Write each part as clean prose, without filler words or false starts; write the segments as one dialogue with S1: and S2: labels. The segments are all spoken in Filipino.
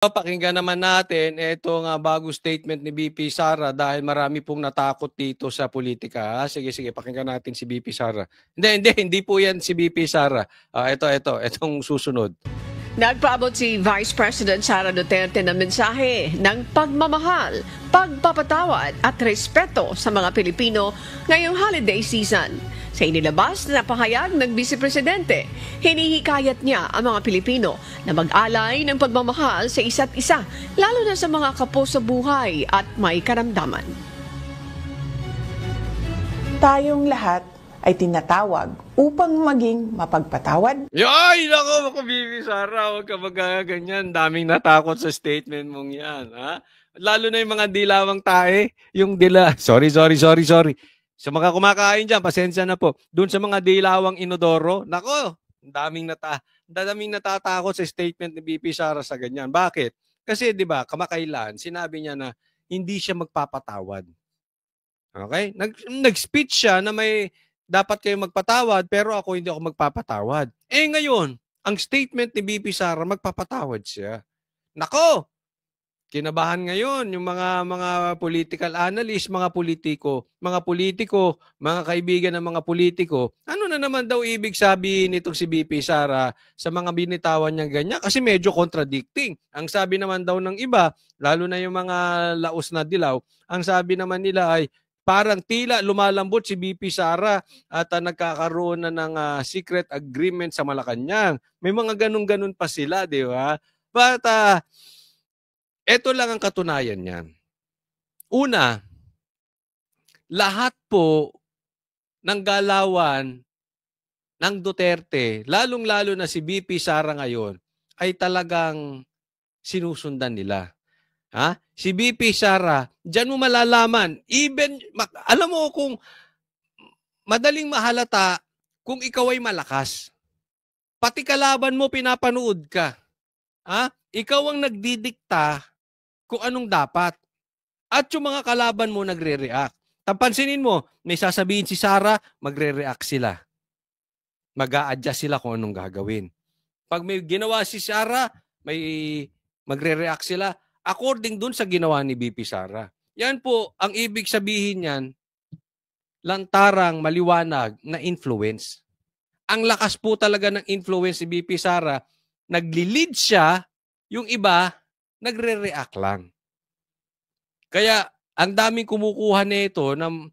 S1: Pakinggan naman natin itong bagong statement ni BP Sara dahil marami pong natakot dito sa politika. Sige, pakinggan natin si BP Sara. Hindi po yan si BP Sara. Itong susunod.
S2: Nagpaabot si Vice President Sara Duterte ng mensahe ng pagmamahal, pagpapatawad at respeto sa mga Pilipino ngayong holiday season. Sa inilabas na pahayag ng Vice Presidente, hinihikayat niya ang mga Pilipino na mag-alay ng pagmamahal sa isa't isa, lalo na sa mga kapos sa buhay at may karamdaman.
S3: Tayong lahat ay tinatawag upang maging mapagpatawad.
S1: Ay, nako, BP Sara, huwag ka magaganyan. Daming natakot sa statement mong yan. Ha? Lalo na yung mga dilawang tae, yung Sorry. Sa mga kumakain dyan, pasensya na po. Doon sa mga dilawang inodoro, nako, daming natatakot sa statement ni BP Sara sa ganyan. Bakit? Kasi 'di ba, kamakailan, sinabi niya na hindi siya magpapatawad. Okay? Nag-speech siya na may dapat kayo magpatawad, pero ako hindi ako magpapatawad. Ngayon, ang statement ni BP Sara, magpapatawad siya. Nako! Kinabahan ngayon yung mga political analyst, mga politiko, mga kaibigan ng mga politiko. Ano na naman daw ibig sabihin nitong si BP Sara sa mga binitawan niyang ganyan? Kasi medyo contradicting. Ang sabi naman daw ng iba, lalo na yung mga laos na dilaw, ang sabi naman nila ay parang tila lumalambot si BP Sara at nagkakaroon na ng secret agreement sa Malacanang. May mga ganun-ganun pa sila, di ba? But ito lang ang katunayan niyan. Una, lahat po ng galawan ng Duterte, lalong-lalo na si BP Sara ngayon, ay talagang sinusundan nila. Ha? Si BP Sara, diyan mo malalaman, even, alam mo kung madaling mahalata kung ikaw ay malakas. Pati kalaban mo pinapanood ka. Ha? Ikaw ang nagdidikta kung anong dapat. At yung mga kalaban mo nagre-react. Tapansinin mo, may sasabihin si Sara, magre-react sila. Mag-a-adjust sila kung anong gagawin. Pag may ginawa si Sara, may magre-react sila according dun sa ginawa ni BP Sara. Yan po, ang ibig sabihin yan, lantarang maliwanag na influence. Ang lakas po talaga ng influence ni BP Sara, nagli-lead siya, yung iba, nagre-react lang. Kaya, ang daming kumukuha nito ng,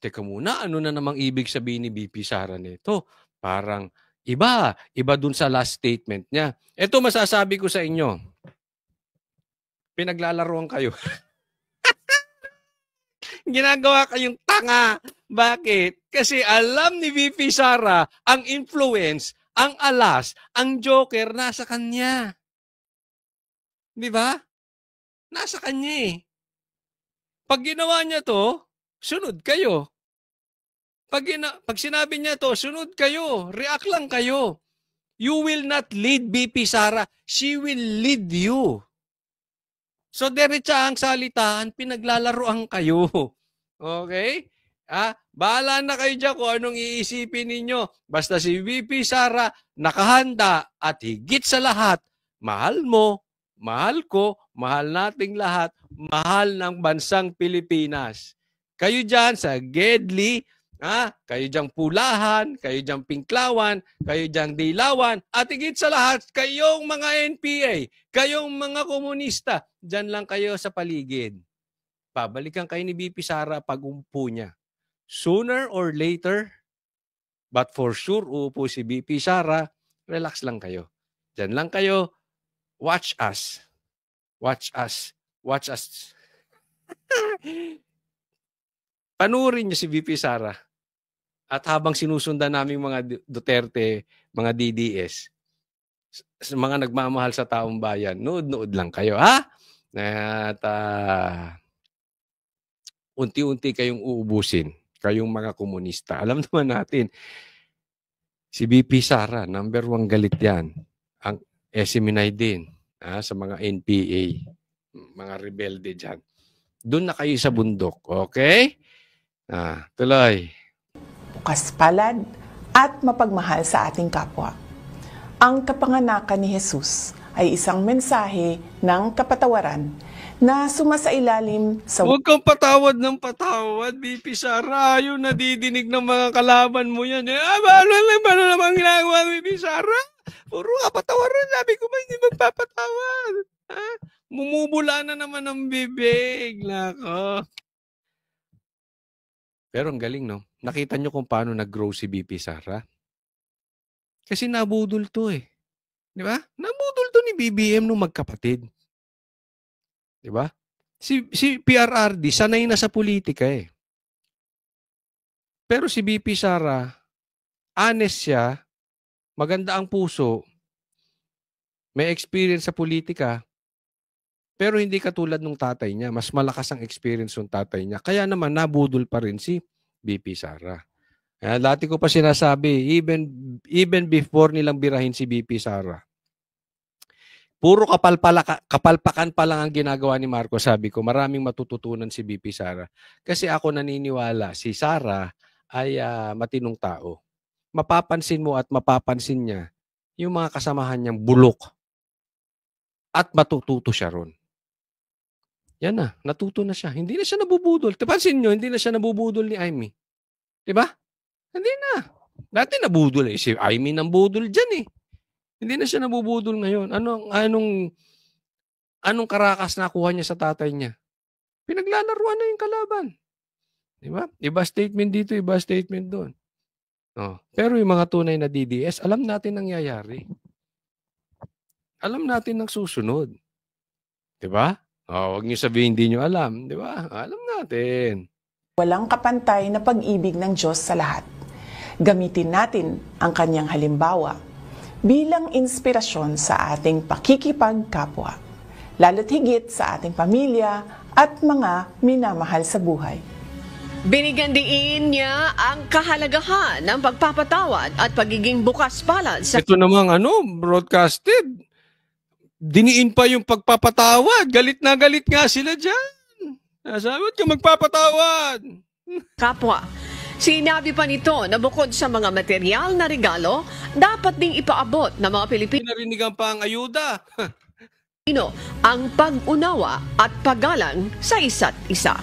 S1: teka muna, ano na namang ibig sabihin ni BP Sara nito? Parang iba dun sa last statement niya. Ito masasabi ko sa inyo, pinaglalaruan kayo. Ginagawa kayong tanga. Bakit? Kasi alam ni BP Sara, ang influence, ang alas, ang joker, nasa kanya. Di ba? Nasa kanya eh. Pag ginawa niya to, sunod kayo. Pag sinabi niya to, sunod kayo. React lang kayo. You will not lead BP Sara. She will lead you. So, diretsa ang salitaan, pinaglalaroan kayo. Okay? Bahala na kayo dyan kung anong iisipin ninyo. Basta si BP Sara, nakahanda at higit sa lahat, mahal mo, mahal ko, mahal nating lahat, mahal ng bansang Pilipinas. Kayo dyan sa Gedli, kayo dyan Pulahan, kayo dyan Pinklawan, kayo dyan Dilawan, at higit sa lahat, kayong mga NPA, kayong mga komunista, dyan lang kayo sa paligid. Babalikan kayo ni BP Sara pag umpo niya. Sooner or later, but for sure, uupo si BP Sara, relax lang kayo. Dyan lang kayo. Watch us. Watch us. Watch us. Panurin niyo si VP Sara. At habang sinusundan namin mga Duterte, mga DDS, mga nagmamahal sa taong bayan, nood-nood lang kayo, ha? At unti-unti kayong uubusin, kayong mga komunista. Alam naman natin, si VP Sara, number 1 galit yan. Ang Seminay din, sa mga NPA, mga rebelde dyan. Doon na kayo sa bundok, okay? Tuloy.
S3: Bukas palad at mapagmahal sa ating kapwa. Ang kapanganakan ni Jesus ay isang mensahe ng kapatawaran na sumasailalim sa
S1: Huwag kang patawad ng patawad, BP Sara. Yung nadidinig ng mga kalaban mo yan. Paano naman ginagawa, BP Sara? Puro ka patawaran. Sabi ko ba hindi magpapatawad? Ha? Mumubula na naman ang bibig. Nako. Pero ang galing, no? Nakita nyo kung paano nag-grow si BP Sara? Kasi nabudol to eh. Di ba? Nabudol to ni BBM nung magkapatid. Di ba? Si PRRD, sanay na sa politika eh. Pero si BP Sara, honest siya, maganda ang puso, may experience sa politika, pero hindi katulad nung tatay niya. Mas malakas ang experience ng tatay niya. Kaya naman, nabudol pa rin si BP Sara. Dati ko pa sinasabi, even before nilang birahin si BP Sara, puro kapalpakan pa lang ang ginagawa ni Marcos. Sabi ko, maraming matututunan si BP Sara. Kasi ako naniniwala, si Sara ay matinong tao. Mapapansin mo at mapapansin niya yung mga kasamahan niyang bulok. At matututo siya ron. Yan na, natuto na siya. Hindi na siya nabubudol. Tapansin nyo, hindi na siya nabubudol ni Amy. Diba? Hindi na. Dati nabudol eh. Si Amy nang budol dyan eh. Hindi na siya nabubudol ngayon. Anong karakas nakuha niya sa tatay niya? Pinaglalaruan na yung kalaban. Diba? Iba statement dito, iba statement doon. Oh. Pero yung mga tunay na DDS, alam natin nangyayari. Alam natin ang susunod. Diba? Oh, huwag niyo sabihin hindi niyo alam. Diba? Alam natin.
S3: walang kapantay na pag-ibig ng Diyos sa lahat. Gamitin natin ang kanyang halimbawa bilang inspirasyon sa ating pakikipagkapwa, lalo't higit sa ating pamilya at mga minamahal sa buhay.
S2: Binigyan diin niya ang kahalagahan ng pagpapatawad at pagiging bukas palad sa
S1: Ito namang broadcasted. Diniin pa yung pagpapatawad. Galit na galit nga sila dyan. Sabi ka magpapatawad.
S2: kapwa. Sinabi pa nito na bukod sa mga material na regalo, dapat ding ipaabot ng mga Pilipino
S1: Pinarinigan pa ang ayuda.
S2: ang pag-unawa at paggalang sa isa't isa.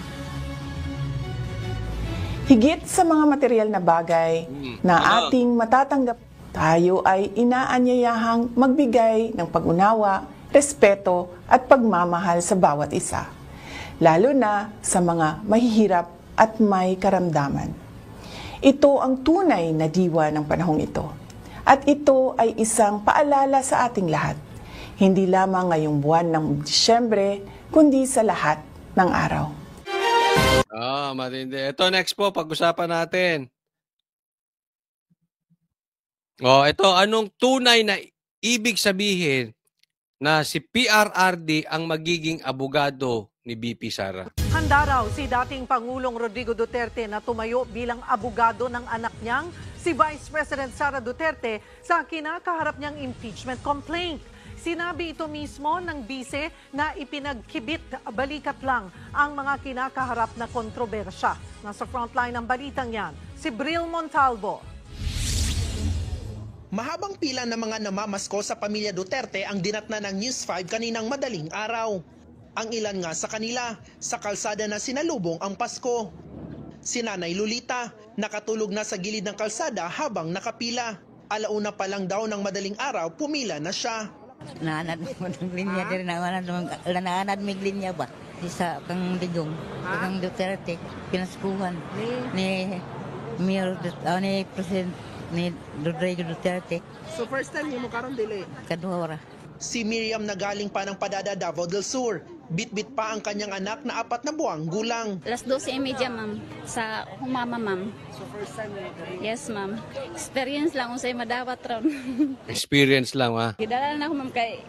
S3: Higit sa mga material na bagay na ating matatanggap, tayo ay inaanyayahang magbigay ng pag-unawa, respeto at pagmamahal sa bawat isa, lalo na sa mga mahihirap at may karamdaman. Ito ang tunay na diwa ng panahong ito. At ito ay isang paalala sa ating lahat, hindi lamang ngayong buwan ng Disyembre, kundi sa lahat ng araw.
S1: Matindi. Ito next po, pag-usapan natin. Ito, anong tunay na ibig sabihin na si PRRD ang magiging abogado ni BP Sara?
S4: Handa raw si dating Pangulong Rodrigo Duterte na tumayo bilang abogado ng anak niyang si Vice President Sara Duterte sa kinakaharap niyang impeachment complaint. Sinabi ito mismo ng bise na ipinagkibit balikat lang ang mga kinakaharap na kontrobersya. Nasa frontline ng balitang yan, si Bril Montalvo.
S5: Mahabang pila ng mga namamasko sa pamilya Duterte ang dinatna ng News 5 kaninang madaling araw. Ang ilan nga sa kanila, sa kalsada na sinalubong ang Pasko. Si Nanay Lolita, nakatulog na sa gilid ng kalsada habang nakapila. Alauna pa lang daw ng madaling araw, pumila na siya.
S6: Naanad mo ng linya din, naanad mo linya ba? Isa kang Digong, kang Duterte, pinaskuhan ni Mayor, ni President, ni Rodrigo Duterte.
S5: So first time mo karon dili?
S6: Kadua ora.
S5: Si Miriam na galing pa ng Padada, Davao del Sur. Bit-bit pa ang kanyang anak na 4 na buwang gulang.
S7: Alas 12:30, ma'am. Sa humama, ma'am.
S5: So first time mo diri?
S7: Yes, ma'am. Experience lang kung sa'yo madawat ron.
S1: Experience lang, ha?
S7: Kidala na ako, ma'am, kay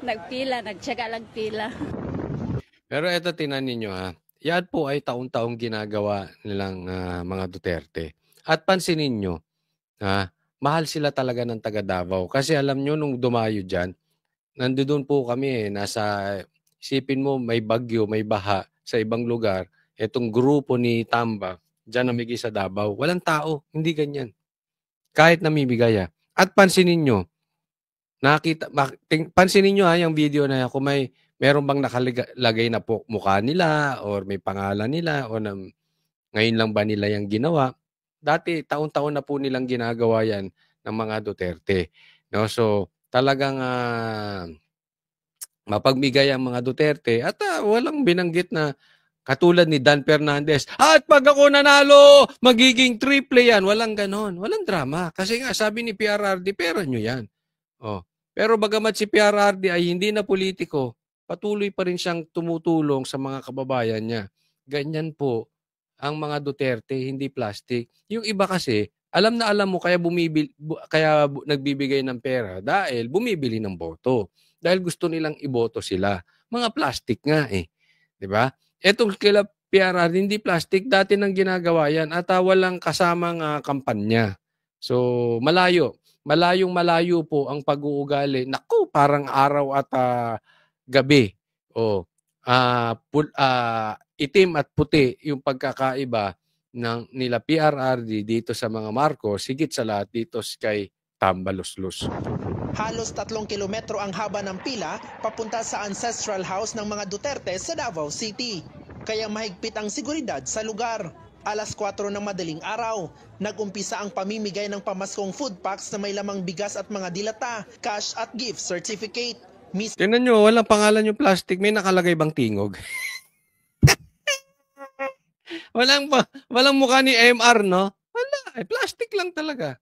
S7: nagpila, nagtsaga lang pila.
S1: Pero ito, tinan ninyo, ha? Yan po ay taon-taong ginagawa nilang mga Duterte. At pansinin nyo, mahal sila talaga ng taga Davao. Kasi alam nyo, nung dumayo dyan, nandoon po kami nasa, isipin mo, may bagyo, may baha sa ibang lugar. Itong grupo ni Tamba, dyan namigay sa Davao. Walang tao, hindi ganyan. Kahit namimigay. At pansinin nyo, pansinin nyo yung video na yan, kung meron bang nakalagay na po mukha nila or may pangalan nila o ngayon lang ba nila yung ginawa. Dati, taon-taon na po nilang ginagawa yan ng mga Duterte. No? So, talagang mapagbigay ang mga Duterte at walang binanggit na katulad ni Dan Fernandez. At pag ako nanalo, magiging triple yan. Walang ganon. Walang drama. Kasi nga, sabi ni PRRD, pera nyo yan. Oh. Pero bagamat si PRRD ay hindi na politiko, patuloy pa rin siyang tumutulong sa mga kababayan niya. Ganyan po ang mga Duterte, hindi plastic. Yung iba kasi, alam na alam mo, kaya nagbibigay ng pera dahil bumibili ng boto. Dahil gusto nilang iboto sila. Mga plastic nga eh. Diba? Etong kila PRRD, hindi plastic. Dati nang ginagawa yan at walang kasamang kampanya. So, malayo. Malayo po ang pag-uugali. Naku, parang araw at gabi. Itim at puti yung pagkakaiba nila PRRD dito sa mga Marcos, higit sa lahat dito kay Tambaluslos.
S5: Halos 3 kilometro ang haba ng pila papunta sa ancestral house ng mga Duterte sa Davao City. Kaya mahigpit ang seguridad sa lugar. Alas 4 ng madaling araw, nag-umpisa ang pamimigay ng pamaskong food packs na may lamang bigas at mga dilata, cash at gift certificate.
S1: Tingnan nyo, walang pangalan yung plastic. May nakalagay bang tingog? walang mukha ni MR, no? Wala, plastic lang talaga.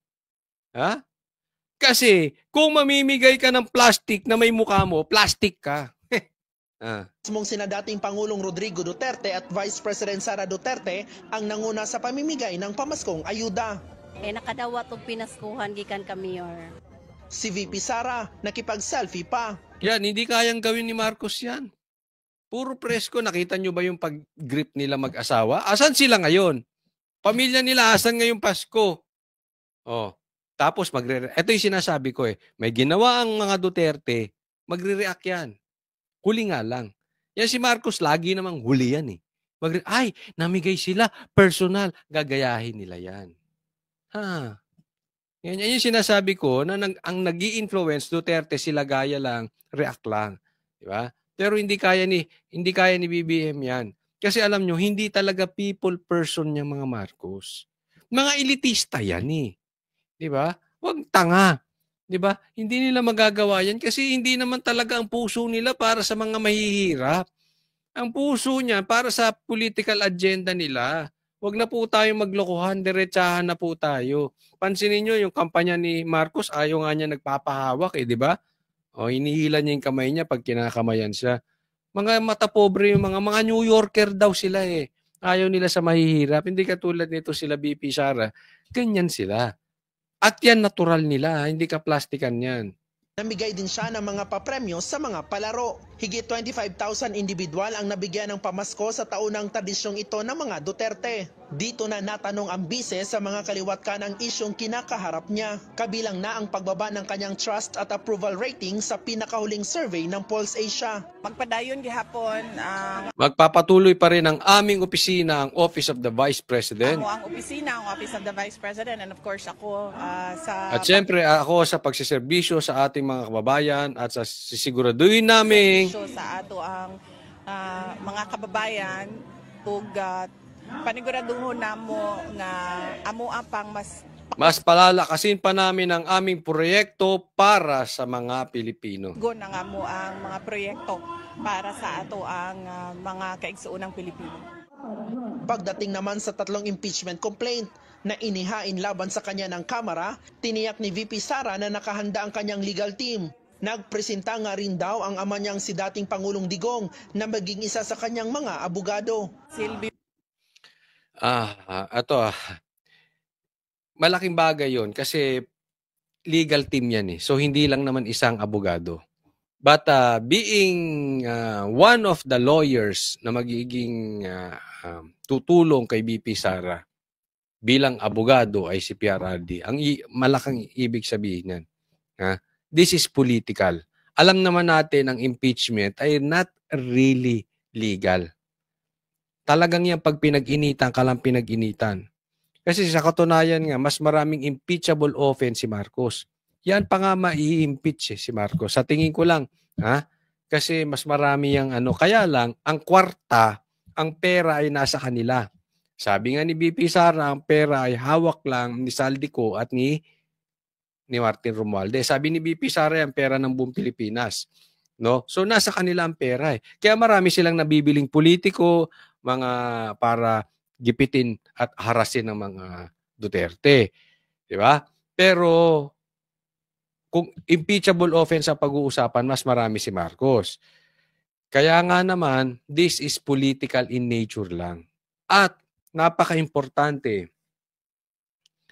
S1: Ha? Kasi, kung mamimigay ka ng plastic na may mukha mo, plastic ka.
S5: Mismong sina dating Pangulong Rodrigo Duterte at Vice President Sara Duterte ang nanguna sa pamimigay ng pamaskong ayuda.
S7: Nakadawa itong pinaskuhan gikan ka, Mayor.
S5: Si VP Sara nakipag-selfie pa.
S1: Yan, hindi kayang gawin ni Marcos yan. Puro presko. Nakita nyo ba yung pag-grip nila mag-asawa? Asan sila ngayon? Pamilya nila, asan ngayong Pasko? Tapos ito yung sinasabi ko may ginawa ang mga Duterte, magre-react yan. Huli nga lang. Yan si Marcos, lagi namang huli yan ay, namigay sila, personal, gagayahin nila yan. Yan yung sinasabi ko na ang nag-i-influence Duterte, sila gaya lang, react lang. Diba? Pero hindi kaya ni BBM yan. Kasi alam nyo, hindi talaga people person yung mga Marcos. Mga elitista yan Diba? Huwag tanga. Diba? Hindi nila magagawa yan kasi hindi naman talaga ang puso nila para sa mga mahihirap. Ang puso niya para sa political agenda nila. Huwag na po tayo maglokohan, diretsahan na po tayo. Pansinin nyo yung kampanya ni Marcos, ayaw nga niya nagpapahawak diba? Hinihila niya yung kamay niya pag kinakamayan siya. Mga mata pobre yung mga New Yorker daw sila Ayaw nila sa mahihirap. Hindi katulad nito sila BP Sara. Ganyan sila. At yan natural nila, hindi ka plastikan yan.
S5: Namigay din siya ng mga papremyo sa mga palaro. Higit 25,000 individual ang nabigyan ng pamasko sa taunang tradisyong ito ng mga Duterte. Dito na natanong ang bise sa mga kaliwat kanang isyong kinakaharap niya. Kabilang na ang pagbaba ng kanyang trust at approval rating sa pinakahuling survey ng Pulse Asia.
S8: Magpadayon gihapon
S1: magpapatuloy pa rin ang aming opisina, ang Office of the Vice President.
S8: ang opisina, ang Office of the Vice President, and of course ako sa...
S1: At syempre ako sa pagsiservisyo sa ating mga kababayan at sa sisiguraduhin namin
S8: sa ato ang mga kababayan ug paniguraduhon namo nga amo apang
S1: mas palalakasin pa namin ang aming proyekto para sa mga Pilipino.
S8: Nga amo ang mga proyekto para sa ato ang mga kaigsuonang Pilipino.
S5: Pagdating naman sa 3 impeachment complaint na inihain laban sa kanya ng Kamara, tiniyak ni VP Sara na nakahanda ang kanyang legal team. Nagpresenta nga rin daw ang ama niyang si dating Pangulong Digong na maging isa sa kanyang mga abogado.
S1: Malaking bagay yon kasi legal team yan So hindi lang naman isang abogado. But being one of the lawyers na magiging tutulong kay BP Sara bilang abogado ay si PRRD. Ang malaking ibig sabihin yan. This is political. Alam naman natin ang impeachment ay not really legal. Talagang yan pag pinag-initan ka lang pinag-initan. Kasi sa katunayan nga, mas maraming impeachable offense si Marcos. yan pa nga mai-impeach si Marcos. Sa tingin ko lang, ha? Kasi mas marami yung ano. Kaya lang, ang kwarta, ang pera ay nasa kanila. Sabi nga ni BP Sara, ang pera ay hawak lang ni Saldico at ni Martin Romualdez. Sabi ni BP Sara, ang pera ng buong Pilipinas. No? So nasa kanila ang pera. Kaya marami silang nabibiling politiko, mga para gipitin at harasin ng mga Duterte. Di ba? Pero kung impeachable offense ang pag-uusapan, mas marami si Marcos. Kaya nga naman, this is political in nature lang. At napaka-importante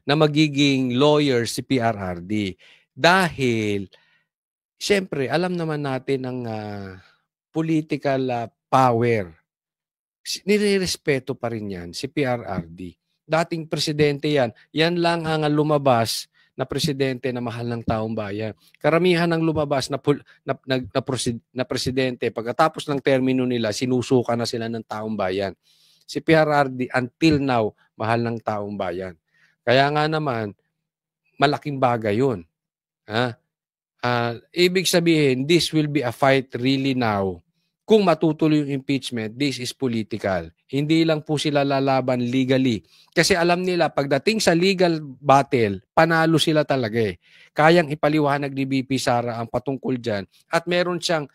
S1: na magiging lawyer si PRRD. Dahil, siyempre, alam naman natin ang political power. Nirerespeto pa rin yan si PRRD. Dating presidente yan. Yan lang ang lumabas na presidente na mahal ng taong bayan. Karamihan ng lumabas na presidente, pagkatapos ng termino nila, sinusuka na sila ng taong bayan. Si PRRD, until now, mahal ng taong bayan. Kaya nga naman, malaking bagay yun. Ibig sabihin, this will be a fight really now. Kung matutuloy yung impeachment, this is political. Hindi lang po sila lalaban legally. Kasi alam nila, pagdating sa legal battle, panalo sila talaga eh. Kayang ipaliwanag ni BP Sara ang patungkol dyan. At meron siyang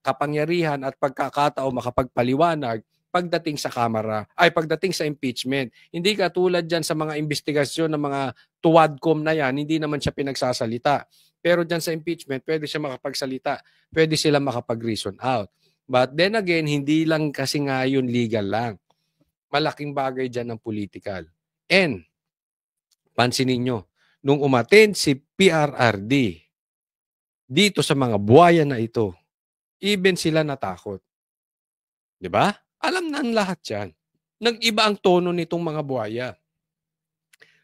S1: kapangyarihan at pagkakataon makapagpaliwanag pagdating sa Kamara, pagdating sa impeachment. Hindi katulad dyan sa mga investigasyon ng mga tuwadcom na yan, hindi naman siya pinagsasalita. Pero dyan sa impeachment, pwede siya makapagsalita. Pwede sila makapag-reason out. But then again, hindi lang kasi nga yun legal lang. Malaking bagay dyan ng political. And, pansinin nyo, nung umattend si PRRD dito sa mga buhaya na ito, even sila natakot. Diba? Alam na ang lahat yan. Nag-iba ang tono nitong mga buhaya.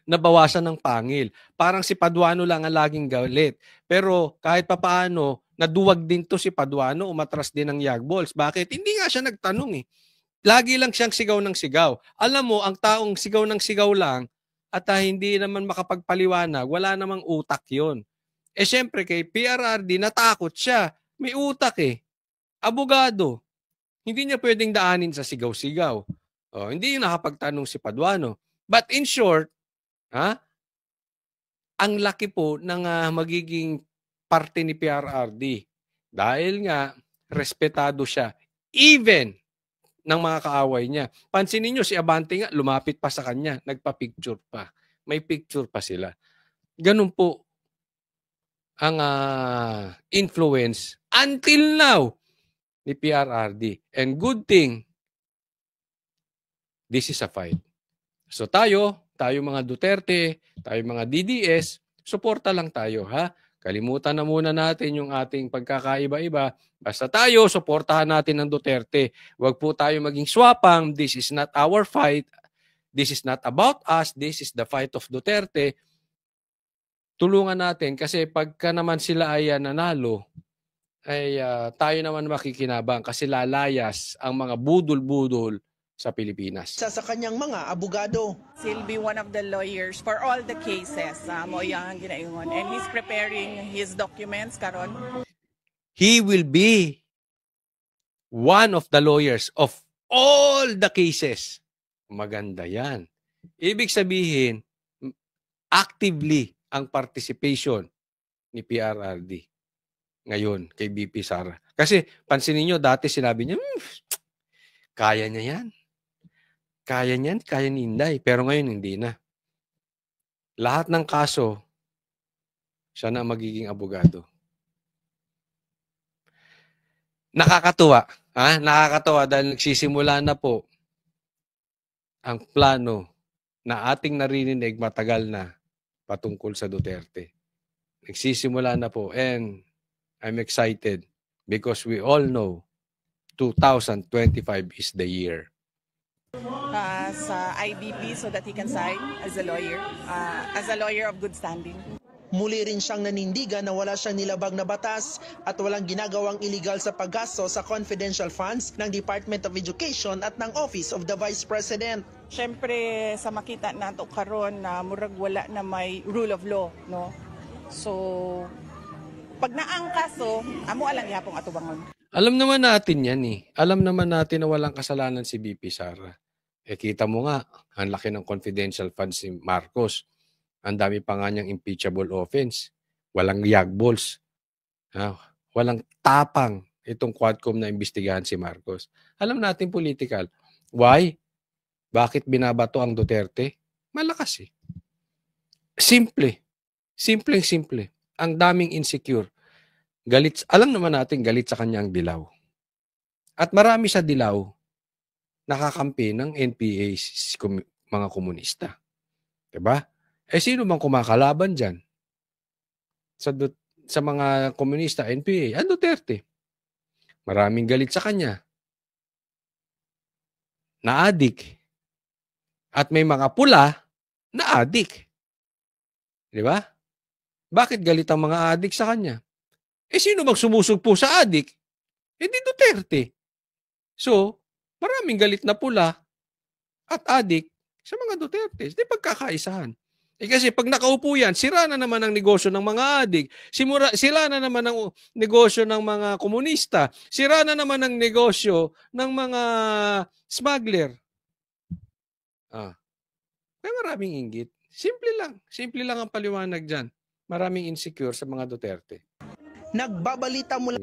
S1: Nabawasan ng pangil. Parang si Paduano lang ang laging galit. Pero kahit papaano, naduwag din to si Paduano, umatras din ng Yagballs. Bakit? Hindi nga siya nagtanong eh. Lagi lang siyang sigaw ng sigaw. Alam mo, ang taong sigaw ng sigaw lang at hindi naman makapagpaliwanag, wala namang utak yon. Eh syempre kay PRRD, natakot siya. May utak eh. Abogado. Hindi niya pwedeng daanin sa sigaw-sigaw. Hindi yung nakapagtanong si Paduano. But in short, ang laki po ng magiging parte ni PRRD. Dahil nga, respetado siya. Even ng mga kaaway niya. Pansinin niyo, si Abante nga, lumapit pa sa kanya. Nagpa-picture pa. May picture pa sila. Ganun po ang influence until now ni PRRD. And good thing, this is a fight. So tayo mga Duterte, tayo mga DDS, suporta lang tayo, ha? Kalimutan na muna natin yung ating pagkakaiba-iba. Basta tayo, suportahan natin ng Duterte. Huwag po tayo maging swapang. This is not our fight. This is not about us. This is the fight of Duterte. Tulungan natin kasi pagka naman sila ay nanalo, ay tayo naman makikinabang kasi lalayas ang mga budol-budol sa Pilipinas.
S5: Sa kanyang mga abogado.
S8: He'll be one of the lawyers for all the cases. Mo yang ginaingon. And he's preparing his documents karon.
S1: He will be one of the lawyers of all the cases. Maganda yan. Ibig sabihin, actively ang participation ni PRRD ngayon kay BP Sara. Kasi pansinin nyo, dati sinabi niya, kaya niya yan. Kaya niyan, kaya ni Inday. Pero ngayon, hindi na. Lahat ng kaso, siya na magiging abogado. Nakakatuwa. Nakakatuwa dahil nagsisimula na po ang plano na ating naririnig matagal na patungkol sa Duterte. Nagsisimula na po. And I'm excited because we all know 2025 is the year.
S8: Sa IBP so that he can sign as a lawyer of good standing.
S5: Muli rin siyang nanindigan na wala siyang nilabag na batas at walang ginagawang illegal sa paggasto sa confidential funds ng Department of Education at ng Office of the Vice President.
S8: Siyempre sa makita nato karon na murag wala na may rule of law, no? So, pag naang kaso, amo alang ihapong atubangon.
S1: Alam naman natin yan eh. Alam naman natin na walang kasalanan si BP Sara. Kita mo nga, ang laki ng confidential funds si Marcos. Ang dami pa nga niyang impeachable offense. Walang yagballs. Walang tapang itong Quadcom na imbestigahan si Marcos. Alam natin political. Why? Bakit binabato ang Duterte? Malakas eh. Simple. Simple. Ang daming insecure. Galit, alam naman natin galit sa kanya ang Dilaw. At marami sa Dilaw nakakampi ng NPA mga komunista. Diba? Sino bang kumakalaban dyan? Sa mga komunista, NPA, ang Duterte. Maraming galit sa kanya. Na-addict. At may mga pula na addict. Diba? Bakit galit ang mga addict sa kanya? Sino bang sumusugpo sa adik? Di Duterte. So, maraming galit na pula at adik sa mga Duterte. Di pagkakaisahan. Kasi pag nakaupo yan, sira na naman ang negosyo ng mga adik. Sira na naman ang negosyo ng mga komunista. Sira na naman ang negosyo ng mga smuggler. Kaya maraming inggit. Simple lang ang paliwanag dyan. Maraming insecure sa mga Duterte.
S5: Nagbabalita mula